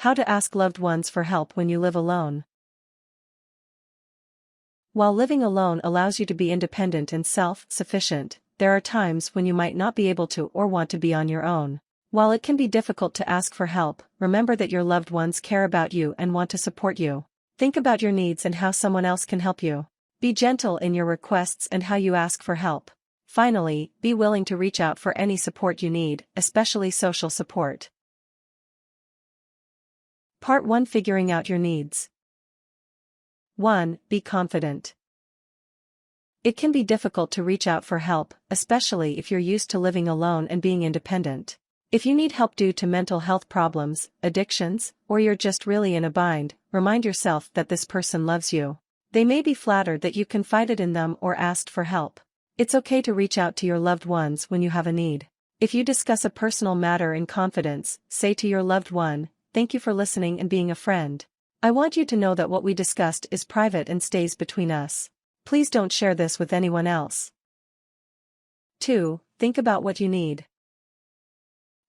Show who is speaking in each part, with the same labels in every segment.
Speaker 1: How to ask loved ones for help when you live alone. While living alone allows you to be independent and self-sufficient, there are times when you might not be able to or want to be on your own. While it can be difficult to ask for help, remember that your loved ones care about you and want to support you. Think about your needs and how someone else can help you. Be gentle in your requests and how you ask for help. Finally, be willing to reach out for any support you need, especially social support. Part 1: Figuring out your needs. 1. Be confident. It can be difficult to reach out for help, especially if you're used to living alone and being independent. If you need help due to mental health problems, addictions, or you're just really in a bind, remind yourself that this person loves you. They may be flattered that you confided in them or asked for help. It's okay to reach out to your loved ones when you have a need. If you discuss a personal matter in confidence, say to your loved one, "Thank you for listening and being a friend. I want you to know that what we discussed is private and stays between us. Please don't share this with anyone else." 2. Think about what you need.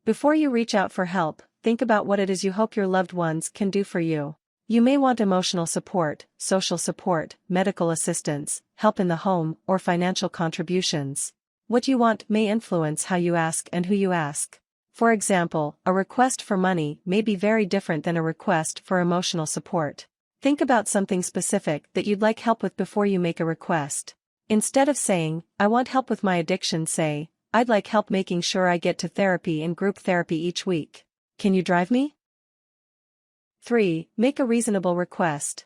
Speaker 1: Before you reach out for help, think about what it is you hope your loved ones can do for you. You may want emotional support, social support, medical assistance, help in the home, or financial contributions. What you want may influence how you ask and who you ask. For example, a request for money may be very different than a request for emotional support. Think about something specific that you'd like help with before you make a request. Instead of saying, "I want help with my addiction," say, "I'd like help making sure I get to therapy and group therapy each week. Can you drive me?" 3. Make a reasonable request.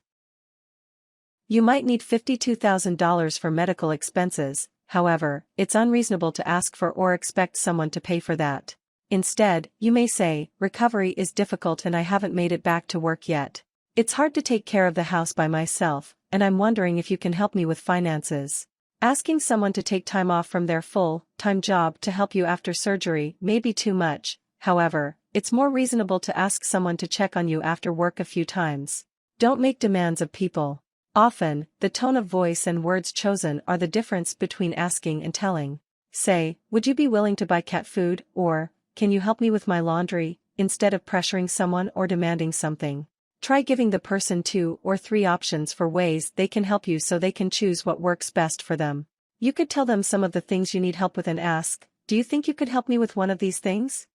Speaker 1: You might need $52,000 for medical expenses, however, it's unreasonable to ask for or expect someone to pay for that. Instead, you may say, "Recovery is difficult and I haven't made it back to work yet. It's hard to take care of the house by myself, and I'm wondering if you can help me with finances." Asking someone to take time off from their full-time job to help you after surgery may be too much, however, it's more reasonable to ask someone to check on you after work a few times. Don't make demands of people. Often, the tone of voice and words chosen are the difference between asking and telling. Say, "Would you be willing to buy cat food?" or, "Can you help me with my laundry?" instead of pressuring someone or demanding something. Try giving the person 2 or 3 options for ways they can help you so they can choose what works best for them. You could tell them some of the things you need help with and ask, "Do you think you could help me with one of these things?"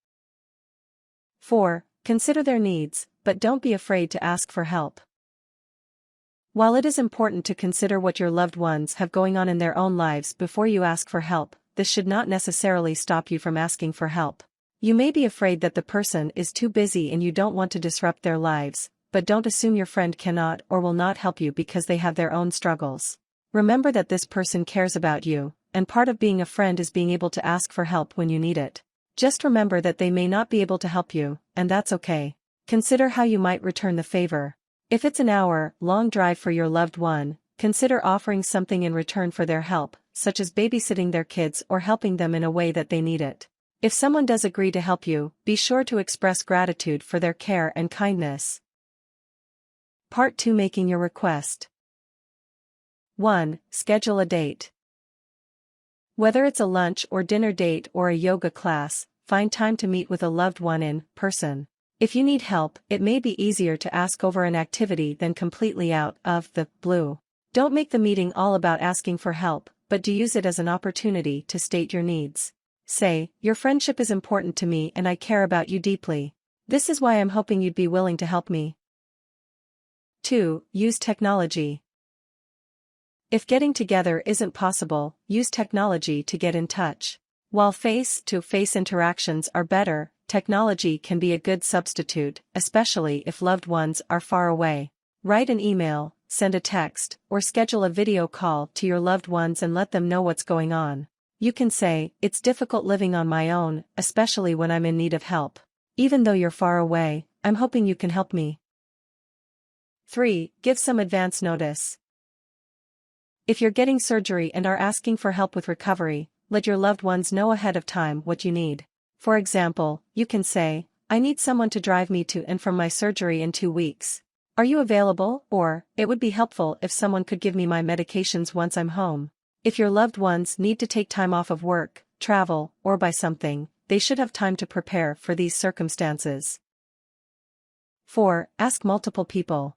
Speaker 1: 4. Consider their needs, but don't be afraid to ask for help. While it is important to consider what your loved ones have going on in their own lives before you ask for help, this should not necessarily stop you from asking for help. You may be afraid that the person is too busy and you don't want to disrupt their lives, but don't assume your friend cannot or will not help you because they have their own struggles. Remember that this person cares about you, and part of being a friend is being able to ask for help when you need it. Just remember that they may not be able to help you, and that's okay. Consider how you might return the favor. If it's an hour-long drive for your loved one, consider offering something in return for their help, such as babysitting their kids or helping them in a way that they need it. If someone does agree to help you, be sure to express gratitude for their care and kindness. Part 2: Making your request. 1. Schedule a date. Whether it's a lunch or dinner date or a yoga class, find time to meet with a loved one in person. If you need help, it may be easier to ask over an activity than completely out of the blue. Don't make the meeting all about asking for help, but do use it as an opportunity to state your needs. Say, "Your friendship is important to me and I care about you deeply. This is why I'm hoping you'd be willing to help me." 2. Use technology. If getting together isn't possible, use technology to get in touch. While face-to-face interactions are better, technology can be a good substitute, especially if loved ones are far away. Write an email, send a text, or schedule a video call to your loved ones and let them know what's going on. You can say, "It's difficult living on my own, especially when I'm in need of help. Even though you're far away, I'm hoping you can help me." 3. Give some advance notice. If you're getting surgery and are asking for help with recovery, let your loved ones know ahead of time what you need. For example, you can say, "I need someone to drive me to and from my surgery in 2 weeks. Are you available?" Or, "It would be helpful if someone could give me my medications once I'm home." If your loved ones need to take time off of work, travel, or buy something, they should have time to prepare for these circumstances. 4. Ask multiple people.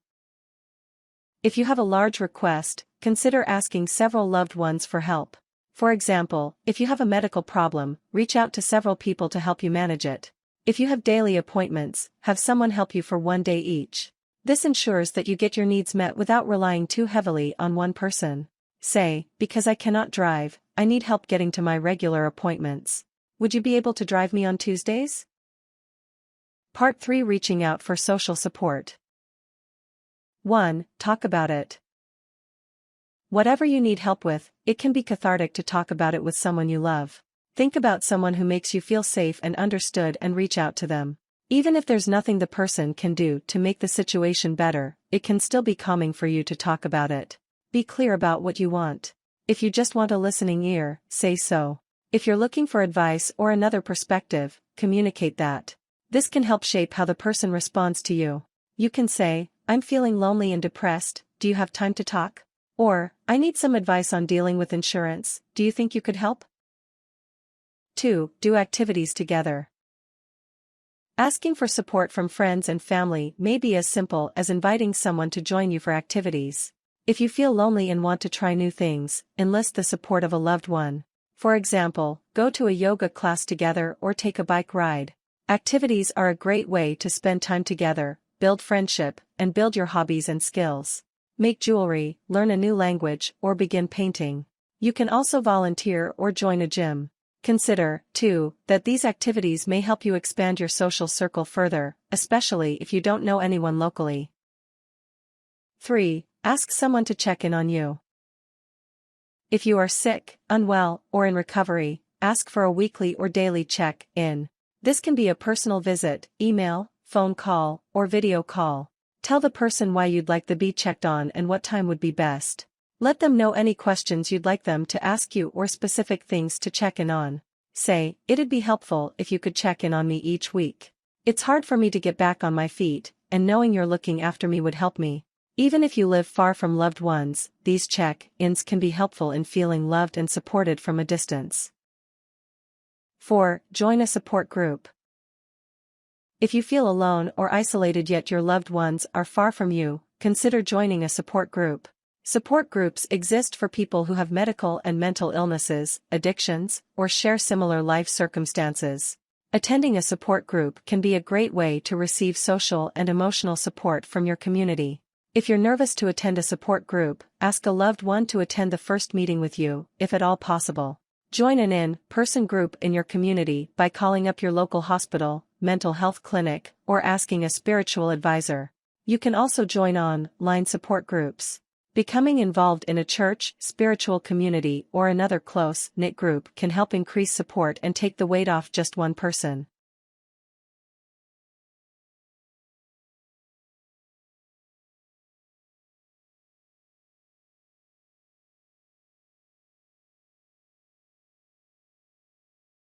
Speaker 1: If you have a large request, consider asking several loved ones for help. For example, if you have a medical problem, reach out to several people to help you manage it. If you have daily appointments, have someone help you for one day each. This ensures that you get your needs met without relying too heavily on one person. Say, because I cannot drive, I need help getting to my regular appointments. Would you be able to drive me on Tuesdays? Part 3. Reaching out for social support. 1. Talk about it. Whatever you need help with, it can be cathartic to talk about it with someone you love. Think about someone who makes you feel safe and understood and reach out to them. Even if there's nothing the person can do to make the situation better, it can still be calming for you to talk about it. Be clear about what you want. If you just want a listening ear, say so. If you're looking for advice or another perspective, communicate that. This can help shape how the person responds to you. You can say, I'm feeling lonely and depressed, do you have time to talk? Or, I need some advice on dealing with insurance, do you think you could help? 2. Do activities together. Asking for support from friends and family may be as simple as inviting someone to join you for activities. If you feel lonely and want to try new things, enlist the support of a loved one. For example, go to a yoga class together or take a bike ride. Activities are a great way to spend time together, build friendship, and build your hobbies and skills. Make jewelry, learn a new language, or begin painting. You can also volunteer or join a gym. Consider, too, that these activities may help you expand your social circle further, especially if you don't know anyone locally. 3. Ask someone to check in on you. If you are sick, unwell, or in recovery, ask for a weekly or daily check-in. This can be a personal visit, email, phone call, or video call. Tell the person why you'd like to be checked on and what time would be best. Let them know any questions you'd like them to ask you or specific things to check in on. Say, it'd be helpful if you could check in on me each week. It's hard for me to get back on my feet, and knowing you're looking after me would help me. Even if you live far from loved ones, these check-ins can be helpful in feeling loved and supported from a distance. 4. Join a support group. If you feel alone or isolated yet your loved ones are far from you, consider joining a support group. Support groups exist for people who have medical and mental illnesses, addictions, or share similar life circumstances. Attending a support group can be a great way to receive social and emotional support from your community. If you're nervous to attend a support group, ask a loved one to attend the first meeting with you, if at all possible. Join an in-person group in your community by calling up your local hospital, mental health clinic, or asking a spiritual advisor. You can also join online support groups. Becoming involved in a church, spiritual community, or another close-knit group can help increase support and take the weight off just one person.